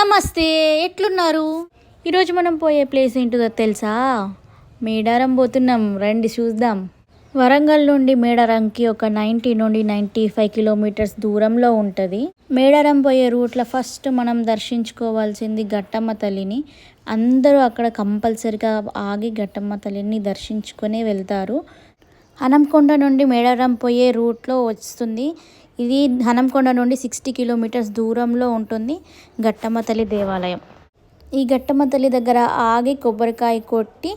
నమస్తే, ఎట్లున్నారు? ఈరోజు మనం పోయే ప్లేస్ ఏంటిదో తెలుసా? మేడారం పోతున్నాం, రండి చూద్దాం. వరంగల్ నుండి మేడారంకి ఒక 90 నుండి 95 కిలోమీటర్స్ దూరంలో ఉంటుంది. మేడారం పోయే రూట్లో ఫస్ట్ మనం దర్శించుకోవాల్సింది గట్టమ్మ తల్లిని. అందరూ అక్కడ కంపల్సరిగా ఆగి గట్టమ్మ తల్లిని దర్శించుకొని వెళ్తారు. హనంకొండ నుండి మేడారం పోయే రూట్లో వస్తుంది. ఇది హనంకొండ నుండి 60 కిలోమీటర్స్ దూరంలో ఉంటుంది గట్టమ్మ తల్లి దేవాలయం. ఈ గట్టమ్మ తల్లి దగ్గర ఆగి కొబ్బరికాయ కొట్టి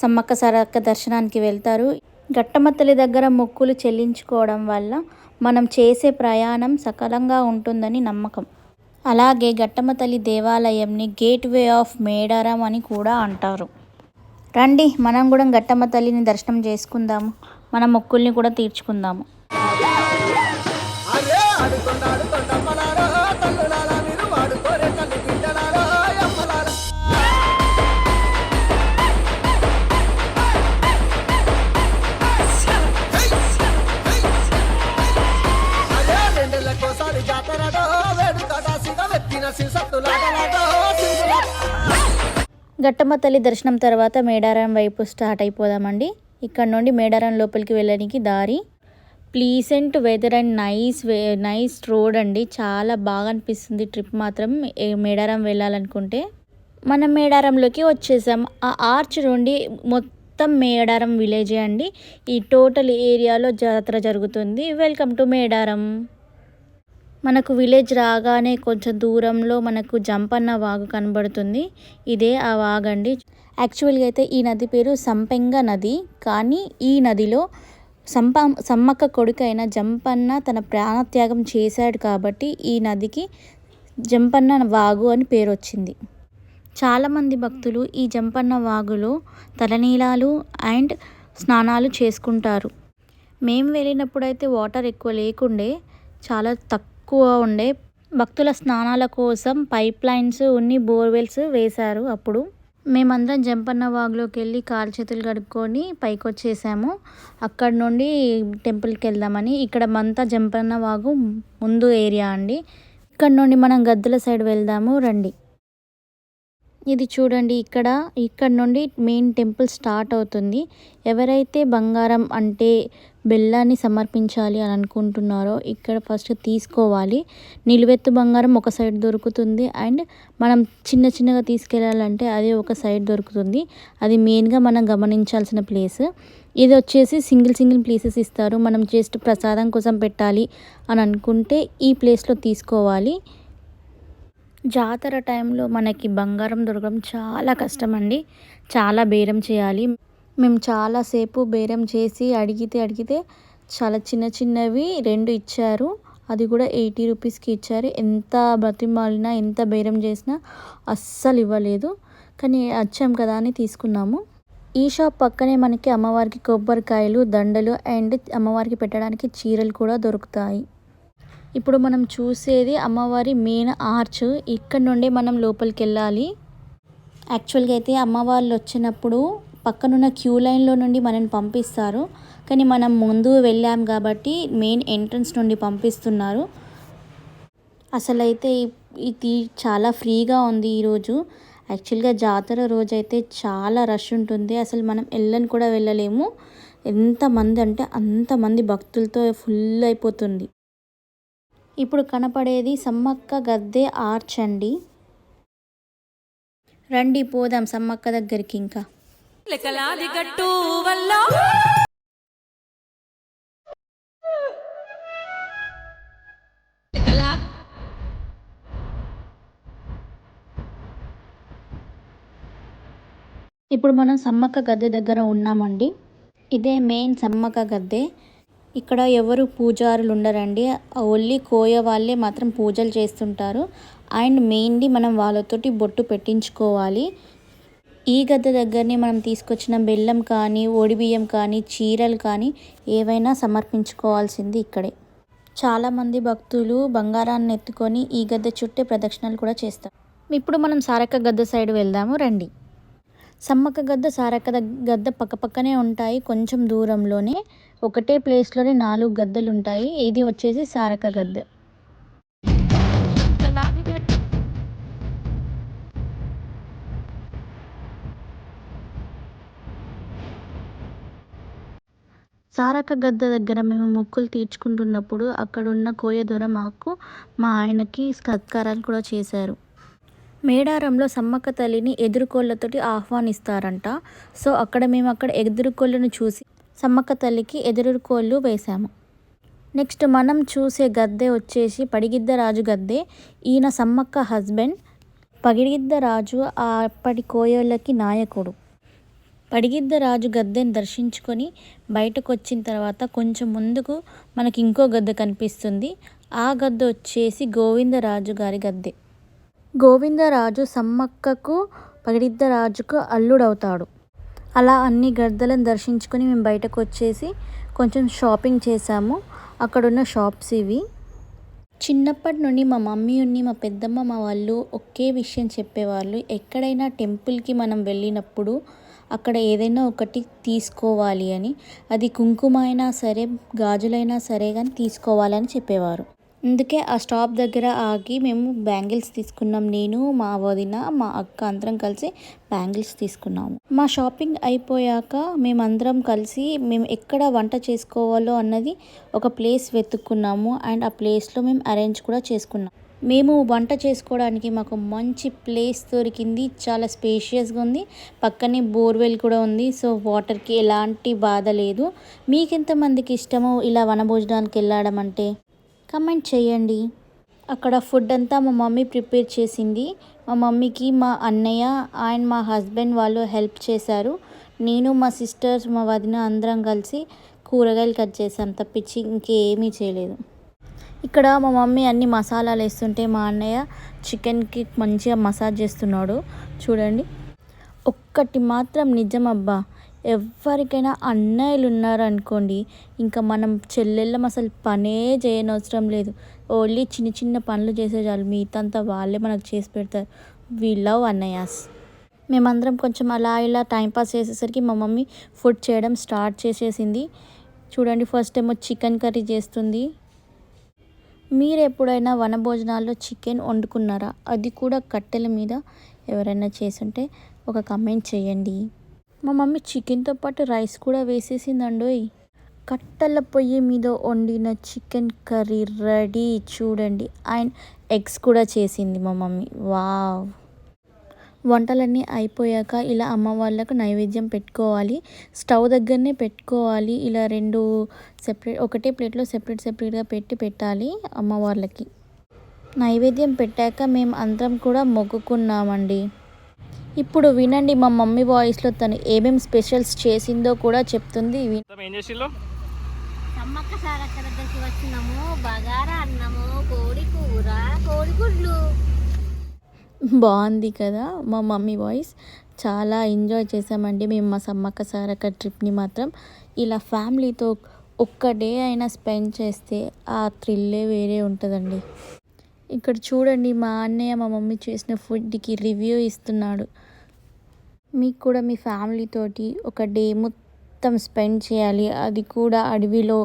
సమ్మక్క సారక్క దర్శనానికి వెళ్తారు. గట్టమ్మ తల్లి దగ్గర మొక్కులు చెల్లించుకోవడం వల్ల మనం చేసే ప్రయాణం సకలంగా ఉంటుందని నమ్మకం. అలాగే గట్టమ్మ తల్లి దేవాలయంని గేట్వే ఆఫ్ మేడారం అని కూడా అంటారు. రండి, మనం కూడా గట్టమ్మ తల్లిని దర్శనం చేసుకుందాము, మన మొక్కుల్ని కూడా తీర్చుకుందాము. గట్టమ్మ తల్లి దర్శనం తర్వాత మేడారం వైపు స్టార్ట్ అయిపోదామండి. ఇక్కడ నుండి మేడారం లోపలికి వెళ్ళడానికి దారి. Pleasant weather and nice road అండి. చాలా బాగా అనిపిస్తుంది ట్రిప్ మాత్రం మేడారం వెళ్ళాలనుకుంటే. మనం మేడారంలోకి వచ్చేసాం. ఆ ఆర్చ్ నుండి మొత్తం మేడారం విలేజే అండి. ఈ టోటల్ ఏరియాలో జాతర జరుగుతుంది. Welcome to Medaram. మనకు విలేజ్ రాగానే కొంచెం దూరంలో మనకు జంపన్న వాగు కనబడుతుంది. ఇదే ఆ వాగండి. యాక్చువల్గా అయితే ఈ నది పేరు సంపెంగ నది. కానీ ఈ నదిలో సమ్మక్క కొడుకైన జంపన్న తన ప్రాణత్యాగం చేశాడు కాబట్టి ఈ నదికి జంపన్న వాగు అని పేరు వచ్చింది. చాలామంది భక్తులు ఈ జంపన్న వాగులో తలనీలాలు అండ్ స్నానాలు చేసుకుంటారు. మేము వెళ్ళినప్పుడైతే వాటర్ ఎక్కువ లేకుండే, చాలా తక్కువ ఉండే. భక్తుల స్నానాల కోసం పైప్ లైన్స్ బోర్వెల్స్ వేశారు. అప్పుడు మేమందరం జంపన్న వాగులోకి వెళ్ళి కాలు చేతులు కడుక్కొని పైకి వచ్చేసాము. అక్కడ నుండి టెంపుల్కి వెళ్దామని. ఇక్కడ మంతా జంపన్న వాగు ముందు ఏరియా అండి. ఇక్కడ నుండి మనం గద్దెల సైడ్ వెళ్దాము, రండి. ఇది చూడండి, ఇక్కడ నుండి మెయిన్ టెంపుల్ స్టార్ట్ అవుతుంది. ఎవరైతే బంగారం అంటే బెల్లాన్ని సమర్పించాలి అని అనుకుంటున్నారో ఇక్కడ ఫస్ట్ తీసుకోవాలి. నిలువెత్తు బంగారం ఒక సైడ్ దొరుకుతుంది అండ్ మనం చిన్నగా తీసుకెళ్ళాలంటే అది ఒక సైడ్ దొరుకుతుంది. అది మెయిన్గా మనం గమనించాల్సిన ప్లేస్. ఇది వచ్చేసి సింగిల్ ప్లేసెస్ ఇస్తారు. మనం జస్ట్ ప్రసాదం కోసం పెట్టాలి అని అనుకుంటే ఈ ప్లేస్లో తీసుకోవాలి. జాతర టైంలో మనకి బంగారం దొరకడం చాలా కష్టం అండి. చాలా బేరం చేయాలి. మేము చాలాసేపు బేరం చేసి అడిగితే చాలా చిన్నవి 2 ఇచ్చారు. అది కూడా 80 రూపీస్కి ఇచ్చారు. ఎంత బ్రతిమాలినా ఎంత బేరం చేసినా అస్సలు ఇవ్వలేదు. కానీ వచ్చాం కదా అని తీసుకున్నాము. ఈ షాప్ పక్కనే మనకి అమ్మవారికి కొబ్బరికాయలు, దండలు అండ్ అమ్మవారికి పెట్టడానికి చీరలు కూడా దొరుకుతాయి. ఇప్పుడు మనం చూసేది అమ్మవారి మెయిన్ ఆర్చ్. ఇక్కడ నుండి మనం లోపలికి వెళ్ళాలి. యాక్చువల్గా అయితే అమ్మవార్లు వచ్చినప్పుడు పక్కనున్న క్యూ లైన్లో నుండి మనల్ని పంపిస్తారు. కానీ మనం ముందు వెళ్ళాం కాబట్టి మెయిన్ ఎంట్రన్స్ నుండి పంపిస్తున్నారు. అసలైతే ఇది చాలా ఫ్రీగా ఉంది ఈరోజు. యాక్చువల్గా జాతర రోజైతే చాలా రష్ ఉంటుంది. అసలు మనం కూడా వెళ్ళలేము. ఎంతమంది అంటే అంతమంది భక్తులతో ఫుల్ అయిపోతుంది. ఇప్పుడు కనపడేది సమ్మక్క గద్దె ఆర్చ్ అండి. రండి పోదాం సమ్మక్క దగ్గరికి. ఇంకా ఇప్పుడు మనం సమ్మక్క గద్దె దగ్గర ఉన్నామండి. ఇదే మెయిన్ సమ్మక్క గద్దె. ఇక్కడ ఎవరు పూజారులు ఉండరండి. ఓన్లీ కోయ వాళ్ళే మాత్రం పూజలు చేస్తుంటారు. అండ్ మెయిన్లీ మనం వాళ్ళతోటి బొట్టు పెట్టించుకోవాలి. ఈ గద్దె దగ్గరనే మనం తీసుకొచ్చిన బెల్లం కానీ, ఓడిబియ్యం కానీ, చీరలు కానీ ఏవైనా సమర్పించుకోవాల్సింది ఇక్కడే. చాలామంది భక్తులు బంగారాన్ని ఎత్తుకొని ఈ గద్దె చుట్టే ప్రదక్షిణలు కూడా చేస్తారు. ఇప్పుడు మనం సారక్క గద్దె సైడ్ వెళ్దాము, రండి. సమ్మక్క గద్దె సారక్క గద్దె పక్కపక్కనే ఉంటాయి. కొంచెం దూరంలోనే ఒకటే ప్లేస్లోనే 4 గద్దెలు ఉంటాయి. ఇది వచ్చేసి సారక్క గద్దె. సారక్క గద్ద దగ్గర మేము మొక్కులు తీర్చుకుంటున్నప్పుడు అక్కడున్న కోయ దొర మాకు మా ఆయనకి సత్కారాలు కూడా చేశారు. మేడారంలో సమ్మక్క తల్లిని ఎదురుకోళ్ళతోటి ఆహ్వానిస్తారంట. సో అక్కడ ఎదురుకోళ్ళను చూసి సమ్మక్క తల్లికి ఎదురుకోళ్ళు వేశాము. నెక్స్ట్ మనం చూసే గద్దె వచ్చేసి పడిగిద్దరాజు గద్దె. ఈయన సమ్మక్క హస్బెండ్. పడిగిద్దరాజు అప్పటి కోయళ్ళకి నాయకుడు. పడిగిద్దరాజు గద్దెని దర్శించుకొని బయటకు వచ్చిన తర్వాత కొంచెం ముందుకు మనకి ఇంకో గద్దె కనిపిస్తుంది. ఆ గద్దె వచ్చేసి గోవిందరాజు గారి గద్దె. గోవిందరాజు సమ్మక్కకు పగిడిద్దరాజుకు అల్లుడవుతాడు. అలా అన్ని గద్దెలను దర్శించుకొని మేము బయటకు వచ్చేసి కొంచెం షాపింగ్ చేసాము. అక్కడున్న షాప్స్ ఇవి. చిన్నప్పటి నుండి మా మమ్మీ మా పెద్దమ్మ మా వాళ్ళు ఒకే విషయం చెప్పేవాళ్ళు, ఎక్కడైనా టెంపుల్కి మనం వెళ్ళినప్పుడు అక్కడ ఏదైనా ఒకటి తీసుకోవాలి అని. అది కుంకుమ అయినా సరే గాజులైనా సరే కానీ తీసుకోవాలని చెప్పేవారు. అందుకే ఆ స్టాప్ దగ్గర ఆగి మేము బ్యాంగిల్స్ తీసుకున్నాం. నేను మా వదిన మా అక్క అందరం కలిసి బ్యాంగిల్స్ తీసుకున్నాము. మా షాపింగ్ అయిపోయాక మేమందరం కలిసి మేము ఎక్కడ వంట చేసుకోవాలో అన్నది ఒక ప్లేస్ వెతుక్కున్నాము. అండ్ ఆ ప్లేస్లో మేము అరేంజ్ కూడా చేసుకున్నాం. మేము వంట చేసుకోవడానికి మాకు మంచి ప్లేస్ దొరికింది. చాలా స్పేషియస్గా ఉంది. పక్కనే బోర్వెల్ కూడా ఉంది. సో వాటర్కి ఎలాంటి బాధ లేదు. మీకెంతమందికి ఇష్టమో ఇలా వనభోజనానికి వెళ్ళడం అంటే కమెంట్ చేయండి. అక్కడ ఫుడ్ అంతా మా మమ్మీ ప్రిపేర్ చేసింది. మా మమ్మీకి మా అన్నయ్య అండ్ మా హస్బెండ్ వాళ్ళు హెల్ప్ చేశారు. నేను మా సిస్టర్స్ మా వదిన అందరం కలిసి కూరగాయలు కట్ చేసాం తప్పించి ఇంకేమీ చేయలేదు. ఇక్కడ మా మమ్మీ అన్ని మసాలాలు వేస్తుంటే మా అన్నయ్య చికెన్కి మంచిగా మసాజ్ చేస్తున్నాడు చూడండి. ఒక్కటి మాత్రం నిజం అబ్బా, ఎవరికైనా అన్నయ్యలు ఉన్నారనుకోండి ఇంకా మనం చెల్లెళ్ళం అసలు పనే చేయనవసరం లేదు. ఓన్లీ చిన్న చిన్న పనులు చేసే చాలు, మిగతాంతా వాళ్ళే మనకు చేసి పెడతారు. వి లవ్ అన్నయ్యాస్. మేమందరం కొంచెం అలా ఇలా టైంపాస్ చేసేసరికి మా మమ్మీ ఫుడ్ చేయడం స్టార్ట్ చేసేసింది. చూడండి, ఫస్ట్ ఏమో చికెన్ కర్రీ చేస్తుంది. మీరు ఎప్పుడైనా వనభోజనాల్లో చికెన్ వండుకున్నారా? అది కూడా కట్టెల మీద ఎవరైనా చేసుంటే ఒక కమెంట్ చేయండి. మా మమ్మీ చికెన్తో పాటు రైస్ కూడా వేసేసిందండోయ్. కట్టెల పొయ్యి మీద వండిన చికెన్ కర్రీ రెడీ చూడండి. అండ్ ఎగ్స్ కూడా చేసింది మా మమ్మీ. వావ్. వంటలన్నీ అయిపోయాక ఇలా అమ్మ వాళ్ళకు నైవేద్యం పెట్టుకోవాలి. స్టవ్ దగ్గరనే పెట్టుకోవాలి. ఇలా రెండు సెపరేట్ ఒకటే ప్లేట్లో సెపరేట్గా పెట్టాలి అమ్మ వాళ్ళకి. నైవేద్యం పెట్టాక మేము అందరం కూడా మొక్కుకున్నామండి. ఇప్పుడు వినండి మా మమ్మీ వాయిస్లో తను ఏమేమి స్పెషల్స్ చేసిందో కూడా చెప్తుంది. సమ్మక్క సారక్క దగ్గరికి వచ్చినాము. బగారా అన్నము, కోడి కూర, కోడిగుడ్లు. బాగుంది కదా మా మమ్మీ వాయిస్. చాలా ఎంజాయ్ చేసామండి మేము మా సమ్మక్క సారక్క ట్రిప్ని మాత్రం. ఇలా ఫ్యామిలీతో ఒక్క డే అయినా స్పెండ్ చేస్తే ఆ థ్రిల్లే వేరే ఉంటుందండి. ఇక్కడ చూడండి మా అన్నయ్య మా మమ్మీ చేసిన ఫుడ్కి రివ్యూ ఇస్తున్నాడు. మీకు కూడా మీ ఫ్యామిలీతోటి ఒక డే మొత్తం స్పెండ్ చేయాలి, అది కూడా అడవిలో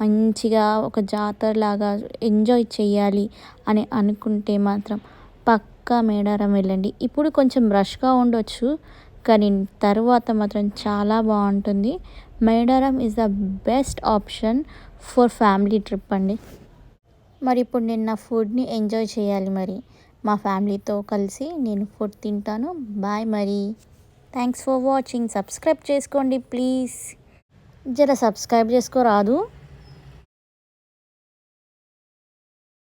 మంచిగా ఒక జాతరలాగా ఎంజాయ్ చేయాలి అని అనుకుంటే మాత్రం పక్కా మేడారం వెళ్ళండి. ఇప్పుడు కొంచెం రష్గా ఉండొచ్చు కానీ తర్వాత మాత్రం చాలా బాగుంటుంది. Medaram is the best option for family trip అండి. మరి ఇప్పుడు నేను నా ఫుడ్ని ఎంజాయ్ చేయాలి. మరి మా ఫ్యామిలీతో కలిసి నేను ఫుడ్ తింటాను. బాయ్ మరి. Thanks for watching. సబ్స్క్రైబ్ చేసుకోండి ప్లీజ్. జర సబ్స్క్రైబ్ చేసుకోరాదు.